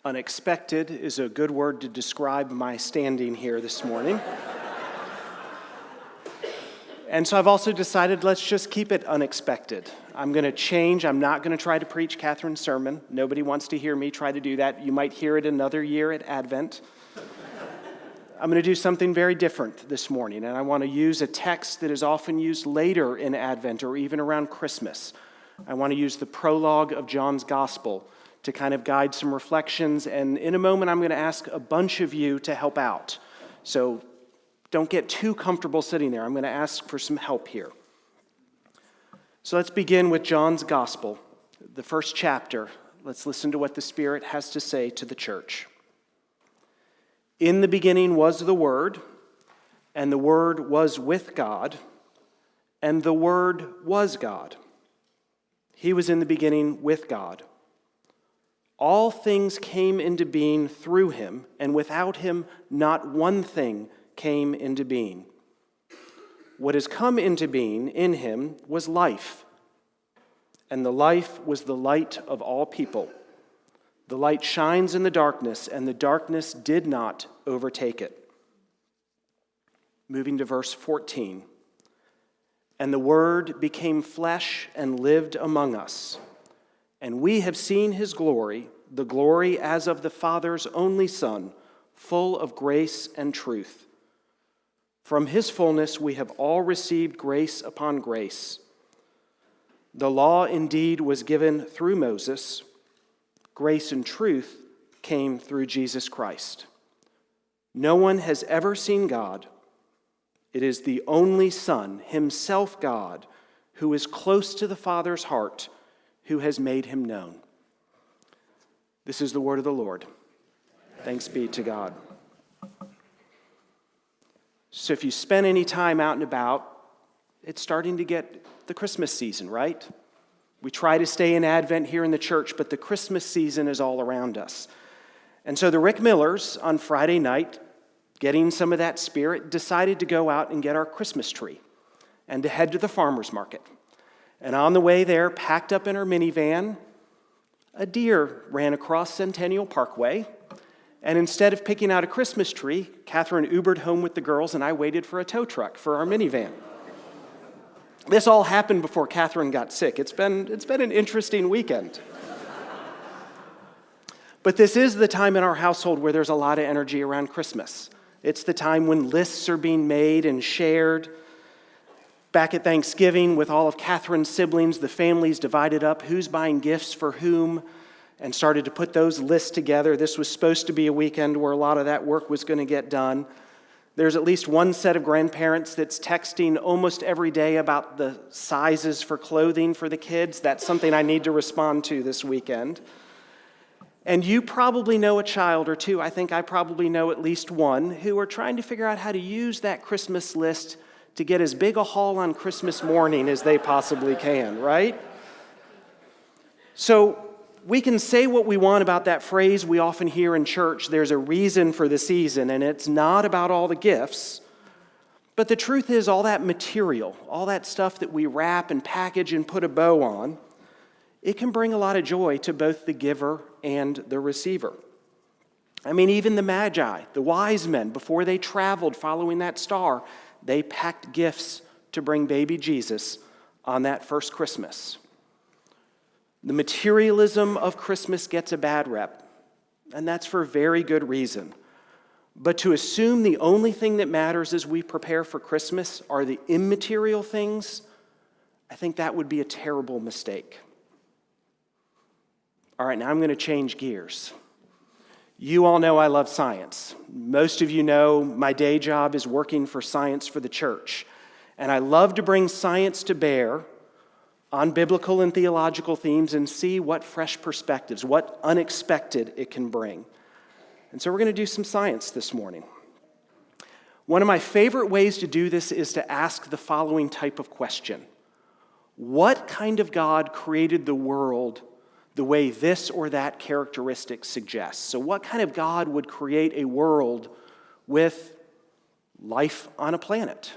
Unexpected is a good word to describe my standing here this morning. And so I've also decided let's just keep it unexpected. I'm going to change. I'm not going to try to preach Catherine's sermon. Nobody wants to hear me try to do that. You might hear it another year at Advent. I'm going to do something very different this morning, and I want to use a text that is often used later in Advent or even around Christmas. I want to use the prologue of John's Gospel to kind of guide some reflections, and in a moment I'm going to ask a bunch of you to help out. So don't get too comfortable sitting there. I'm going to ask for some help here. So let's begin with John's Gospel, the first chapter. Let's listen to what the Spirit has to say to the church. In the beginning was the Word, and the Word was with God, and the Word was God. He was in the beginning with God. All things came into being through him, and without him not one thing came into being. What has come into being in him was life, and the life was the light of all people. The light shines in the darkness, and the darkness did not overtake it. Moving to verse 14. And the Word became flesh and lived among us. And we have seen his glory, the glory as of the Father's only Son, full of grace and truth. From his fullness we have all received grace upon grace. The law indeed was given through Moses. Grace and truth came through Jesus Christ. No one has ever seen God. It is the only Son, himself God, who is close to the Father's heart, who has made him known. This is the word of the Lord. Thanks be to God. So if you spend any time out and about, it's starting to get the Christmas season, right? We try to stay in Advent here in the church, but the Christmas season is all around us. And so the Rick Millers on Friday night, getting some of that spirit, decided to go out and get our Christmas tree and to head to the farmer's market. And on the way there, packed up in her minivan, a deer ran across Centennial Parkway. And instead of picking out a Christmas tree, Catherine Ubered home with the girls, and I waited for a tow truck for our minivan. This all happened before Catherine got sick. It's been an interesting weekend. But this is the time in our household where there's a lot of energy around Christmas. It's the time when lists are being made and shared. Back at Thanksgiving, with all of Catherine's siblings, the family's divided up who's buying gifts for whom, and started to put those lists together. This was supposed to be a weekend where a lot of that work was going to get done. There's at least one set of grandparents that's texting almost every day about the sizes for clothing for the kids. That's something I need to respond to this weekend. And you probably know a child or two, I think I probably know at least one, who are trying to figure out how to use that Christmas list to get as big a haul on Christmas morning as they possibly can, right? So we can say what we want about that phrase we often hear in church, there's a reason for the season, and it's not about all the gifts. But the truth is, all that material, all that stuff that we wrap and package and put a bow on, it can bring a lot of joy to both the giver and the receiver. I mean, even the Magi, the wise men, before they traveled following that star, they packed gifts to bring baby Jesus on that first Christmas. The materialism of Christmas gets a bad rep, and that's for very good reason. But to assume the only thing that matters as we prepare for Christmas are the immaterial things, I think that would be a terrible mistake. All right, now I'm going to change gears. You all know I love science. Most of you know my day job is working for Science for the Church. And I love to bring science to bear on biblical and theological themes and see what fresh perspectives, what unexpected it can bring. And so we're going to do some science this morning. One of my favorite ways to do this is to ask the following type of question. What kind of God created the world the way this or that characteristic suggests? So what kind of God would create a world with life on a planet?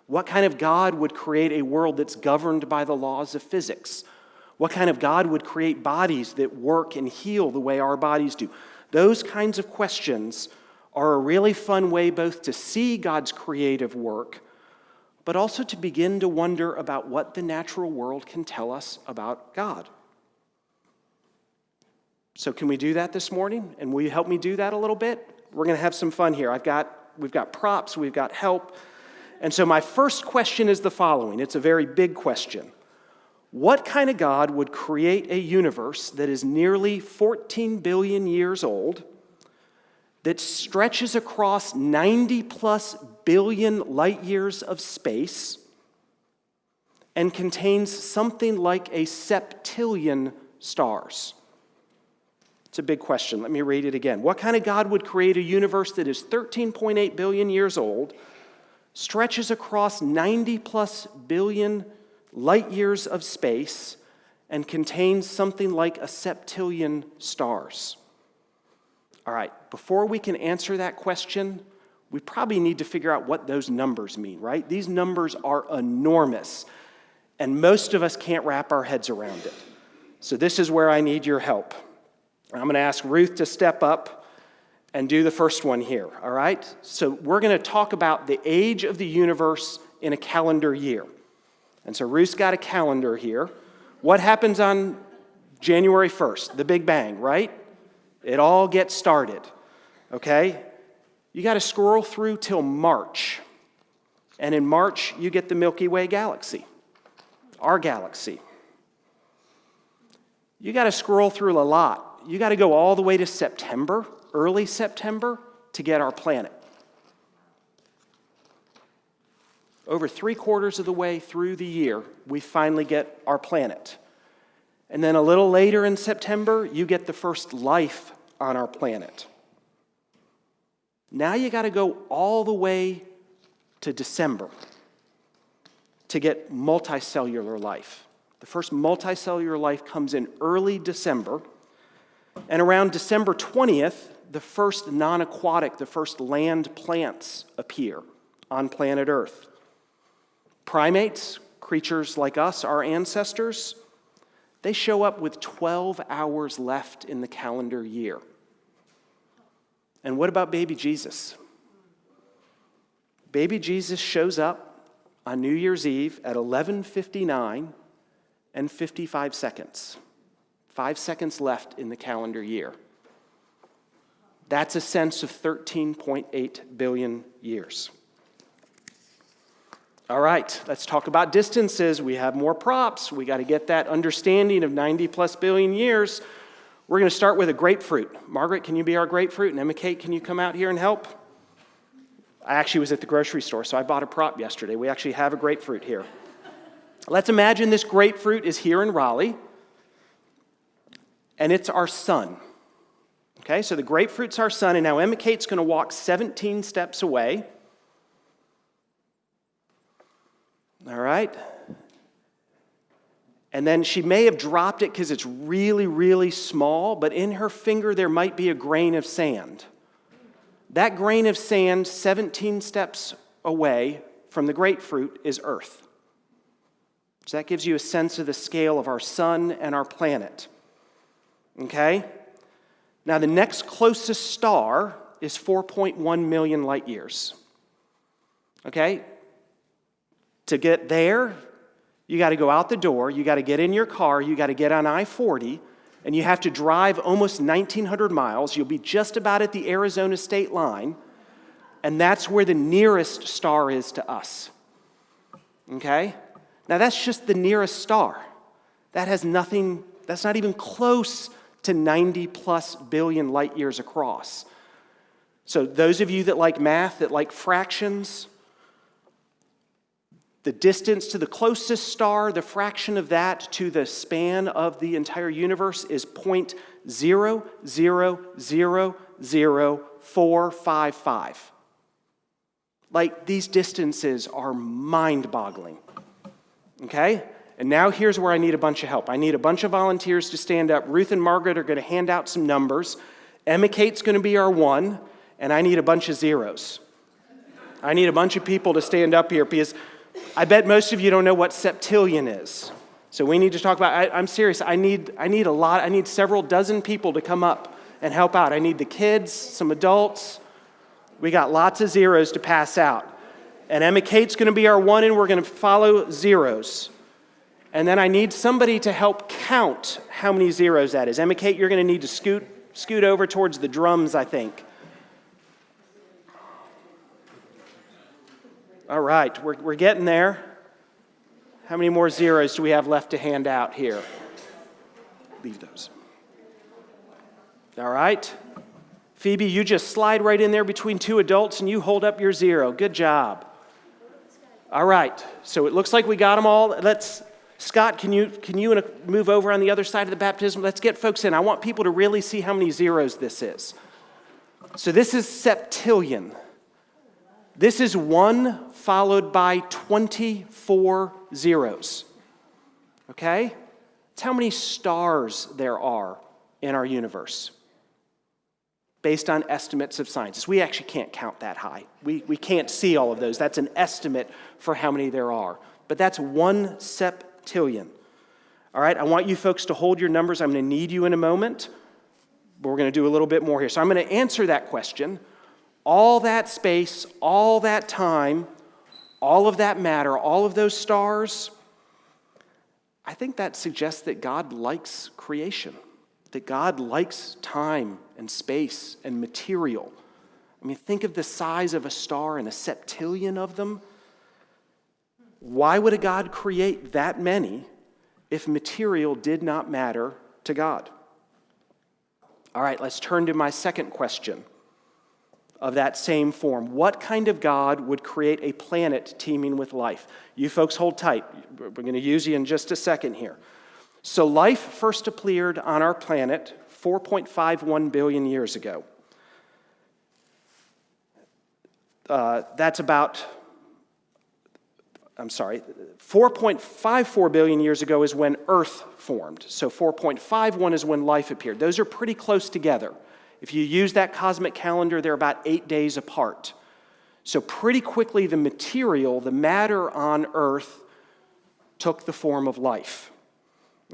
What kind of God would create a world that's governed by the laws of physics? What kind of God would create bodies that work and heal the way our bodies do? Those kinds of questions are a really fun way both to see God's creative work, but also to begin to wonder about what the natural world can tell us about God. So can we do that this morning? And will you help me do that a little bit? We're going to have some fun here. We've got props, we've got help. And so my first question is the following. It's a very big question. What kind of God would create a universe that is nearly 14 billion years old, that stretches across 90 plus billion light years of space, and contains something like a septillion stars? It's a big question. Let me read it again. What kind of God would create a universe that is 13.8 billion years old, stretches across 90 plus billion light years of space, and contains something like a septillion stars? All right, before we can answer that question, we probably need to figure out what those numbers mean, right? These numbers are enormous, and most of us can't wrap our heads around it. So this is where I need your help. I'm going to ask Ruth to step up and do the first one here, all right? So we're going to talk about the age of the universe in a calendar year. And so Ruth's got a calendar here. What happens on January 1st? The Big Bang, right? It all gets started, okay? You got to scroll through till March. And in March, you get the Milky Way galaxy, our galaxy. You got to scroll through a lot. You got to go all the way to September, early September, to get our planet. Over 3/4 of the way through the year, we finally get our planet. And then a little later in September, you get the first life on our planet. Now you got to go all the way to December to get multicellular life. The first multicellular life comes in early December. And around December 20th, the first non-aquatic, the first land plants appear on planet Earth. Primates, creatures like us, our ancestors, they show up with 12 hours left in the calendar year. And what about baby Jesus? Baby Jesus shows up on New Year's Eve at 11:59 and 55 seconds. 5 seconds left in the calendar year. That's a sense of 13.8 billion years. All right, let's talk about distances. We have more props. We got to get that understanding of 90 plus billion years. We're going to start with a grapefruit. Margaret, can you be our grapefruit? And Emma Kate, can you come out here and help? I actually was at the grocery store, so I bought a prop yesterday. We actually have a grapefruit here. Let's imagine this grapefruit is here in Raleigh, and it's our sun. Okay, so the grapefruit's our sun, and now Emma Kate's going to walk 17 steps away. All right. And then she may have dropped it because it's really, really small, but in her finger there might be a grain of sand. That grain of sand, 17 steps away from the grapefruit, is Earth. So that gives you a sense of the scale of our sun and our planet. Okay? Now the next closest star is 4.1 million light years. Okay? To get there, you got to go out the door, you got to get in your car, you got to get on I-40, and you have to drive almost 1,900 miles. You'll be just about at the Arizona state line, and that's where the nearest star is to us. Okay? Now that's just the nearest star. That has nothing, that's not even close to 90 plus billion light years across. So those of you that like math, that like fractions, the distance to the closest star, the fraction of that to the span of the entire universe is 0.0000455. Like, these distances are mind-boggling. Okay? And now here's where I need a bunch of help. I need a bunch of volunteers to stand up. Ruth and Margaret are going to hand out some numbers. Emma Kate's going to be our 1, and I need a bunch of zeros. I need a bunch of people to stand up here because I bet most of you don't know what septillion is. So we need to talk about, I'm serious, I need several dozen people to come up and help out. I need the kids, some adults. We got lots of zeros to pass out. And Emma Kate's going to be our one, and we're going to follow zeros. And then I need somebody to help count how many zeros that is. Emma Kate, you're going to need to scoot over towards the drums, I think. All right, we're getting there. How many more zeros do we have left to hand out here? Leave those. All right. Phoebe, you just slide right in there between two adults and you hold up your zero. Good job. All right. So it looks like we got them all. Scott, can you move over on the other side of the baptism? Let's get folks in. I want people to really see how many zeros this is. So this is septillion. This is 1 followed by 24 zeros. Okay? That's how many stars there are in our universe, based on estimates of scientists. We actually can't count that high. We can't see all of those. That's an estimate for how many there are. But that's 1 septillion. All right, I want you folks to hold your numbers. I'm going to need you in a moment, but we're going to do a little bit more here. So I'm going to answer that question. All that space, all that time, all of that matter, all of those stars, I think that suggests that God likes creation, that God likes time and space and material. I mean, think of the size of a star and a septillion of them. Why would a God create that many if material did not matter to God? All right, let's turn to my second question of that same form. What kind of God would create a planet teeming with life? You folks hold tight. We're going to use you in just a second here. So life first appeared on our planet 4.51 billion years ago. That's about 4.54 billion years ago is when Earth formed. So 4.51 is when life appeared. Those are pretty close together. If you use that cosmic calendar, they're about 8 days apart. So pretty quickly, the material, the matter on Earth, took the form of life.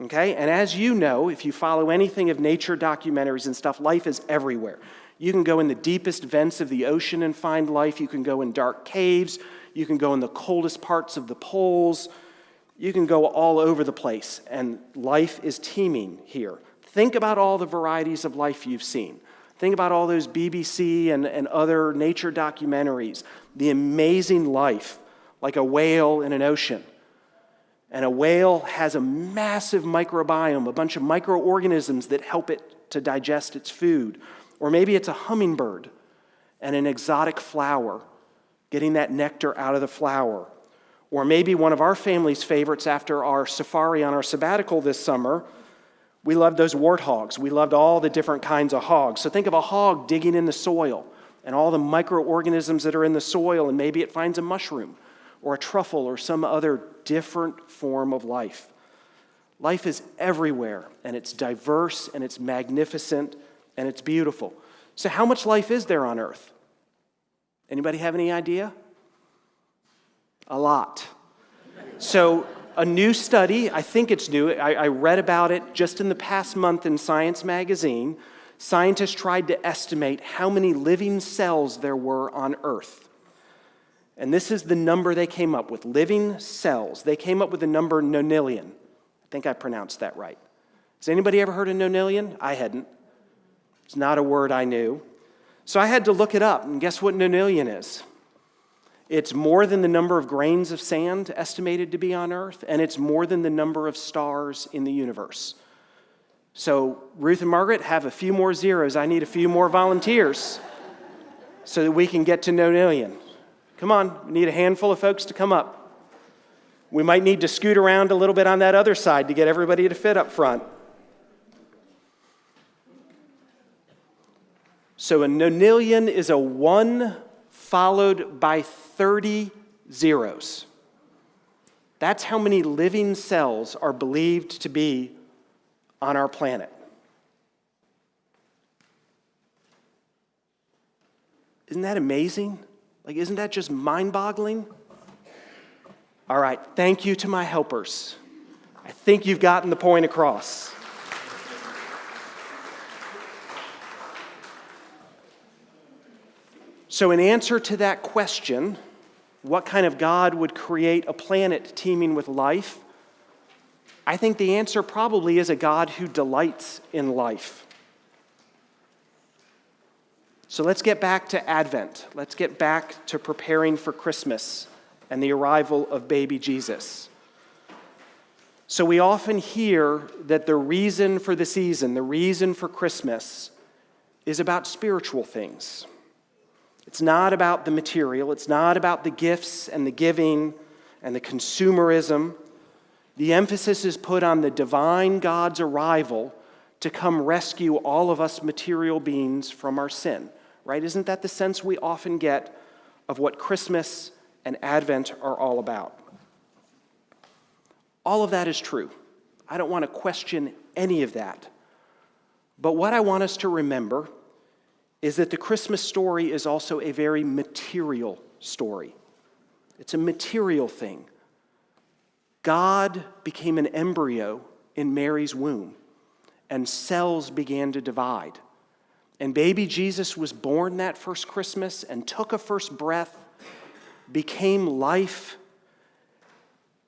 Okay? And as you know, if you follow anything of nature documentaries and stuff, life is everywhere. You can go in the deepest vents of the ocean and find life. You can go in dark caves. You can go in the coldest parts of the poles. You can go all over the place, and life is teeming here. Think about all the varieties of life you've seen. Think about all those BBC and other nature documentaries. The amazing life, like a whale in an ocean. And a whale has a massive microbiome, a bunch of microorganisms that help it to digest its food. Or maybe it's a hummingbird and an exotic flower, getting that nectar out of the flower. Or maybe one of our family's favorites after our safari on our sabbatical this summer, we loved those warthogs. We loved all the different kinds of hogs. So think of a hog digging in the soil and all the microorganisms that are in the soil, and maybe it finds a mushroom or a truffle or some other different form of life. Life is everywhere, and it's diverse, and it's magnificent, and it's beautiful. So how much life is there on Earth? Anybody have any idea? A lot. So a new study, I think it's new, I read about it just in the past month in Science magazine. Scientists tried to estimate how many living cells there were on Earth. And this is the number they came up with, living cells. They came up with the number nonillion. I think I pronounced that right. Has anybody ever heard of nonillion? I hadn't. It's not a word I knew. So I had to look it up, and guess what nonillion is? It's more than the number of grains of sand estimated to be on Earth, and it's more than the number of stars in the universe. So Ruth and Margaret, have a few more zeros. I need a few more volunteers so that we can get to nonillion. Come on, we need a handful of folks to come up. We might need to scoot around a little bit on that other side to get everybody to fit up front. So a nonillion is a 1 followed by 30 zeros. That's how many living cells are believed to be on our planet. Isn't that amazing? Like, isn't that just mind-boggling? All right, thank you to my helpers. I think you've gotten the point across. So in answer to that question, what kind of God would create a planet teeming with life? I think the answer probably is a God who delights in life. So let's get back to Advent. Let's get back to preparing for Christmas and the arrival of baby Jesus. So we often hear that the reason for the season, the reason for Christmas, is about spiritual things. It's not about the material. It's not about the gifts and the giving and the consumerism. The emphasis is put on the divine God's arrival to come rescue all of us material beings from our sin. Right? Isn't that the sense we often get of what Christmas and Advent are all about? All of that is true. I don't want to question any of that. But what I want us to remember is that the Christmas story is also a very material story. It's a material thing. God became an embryo in Mary's womb, and cells began to divide. And baby Jesus was born that first Christmas and took a first breath, became life,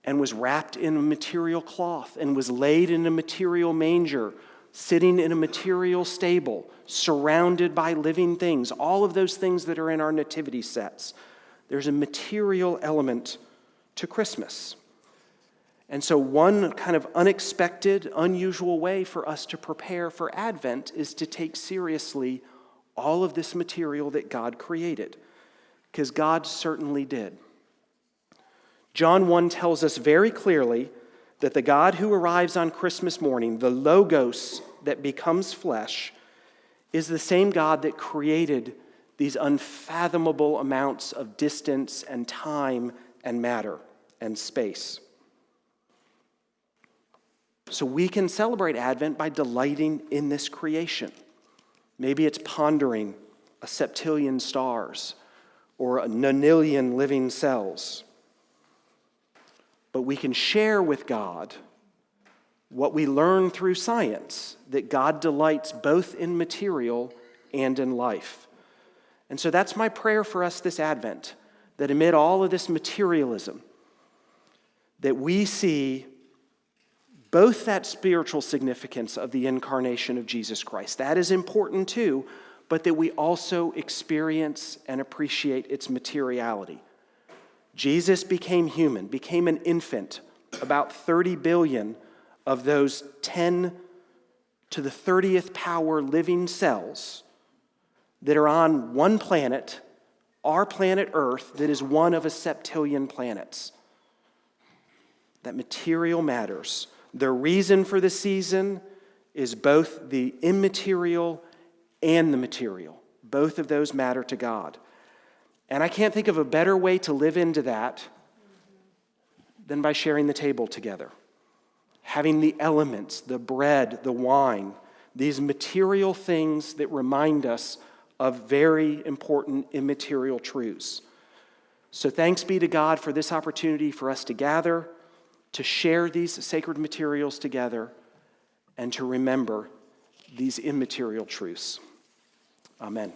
and was wrapped in a material cloth and was laid in a material manger, sitting in a material stable, surrounded by living things, all of those things that are in our nativity sets. There's a material element to Christmas. And so one kind of unexpected, unusual way for us to prepare for Advent is to take seriously all of this material that God created, because God certainly did. John 1 tells us very clearly that the God who arrives on Christmas morning, the Logos that becomes flesh, is the same God that created these unfathomable amounts of distance and time and matter and space. So we can celebrate Advent by delighting in this creation. Maybe it's pondering a septillion stars or a nonillion living cells. But we can share with God what we learn through science, that God delights both in material and in life. And so that's my prayer for us this Advent, that amid all of this materialism, that we see both that spiritual significance of the incarnation of Jesus Christ. That is important too, but that we also experience and appreciate its materiality. Jesus became human, became an infant, about 30 billion of those 10 to the 30th power living cells that are on one planet, our planet Earth, that is one of a septillion planets. That material matters. The reason for the season is both the immaterial and the material. Both of those matter to God. And I can't think of a better way to live into that than by sharing the table together. Having the elements, the bread, the wine, these material things that remind us of very important immaterial truths. So thanks be to God for this opportunity for us to gather, to share these sacred materials together, and to remember these immaterial truths. Amen.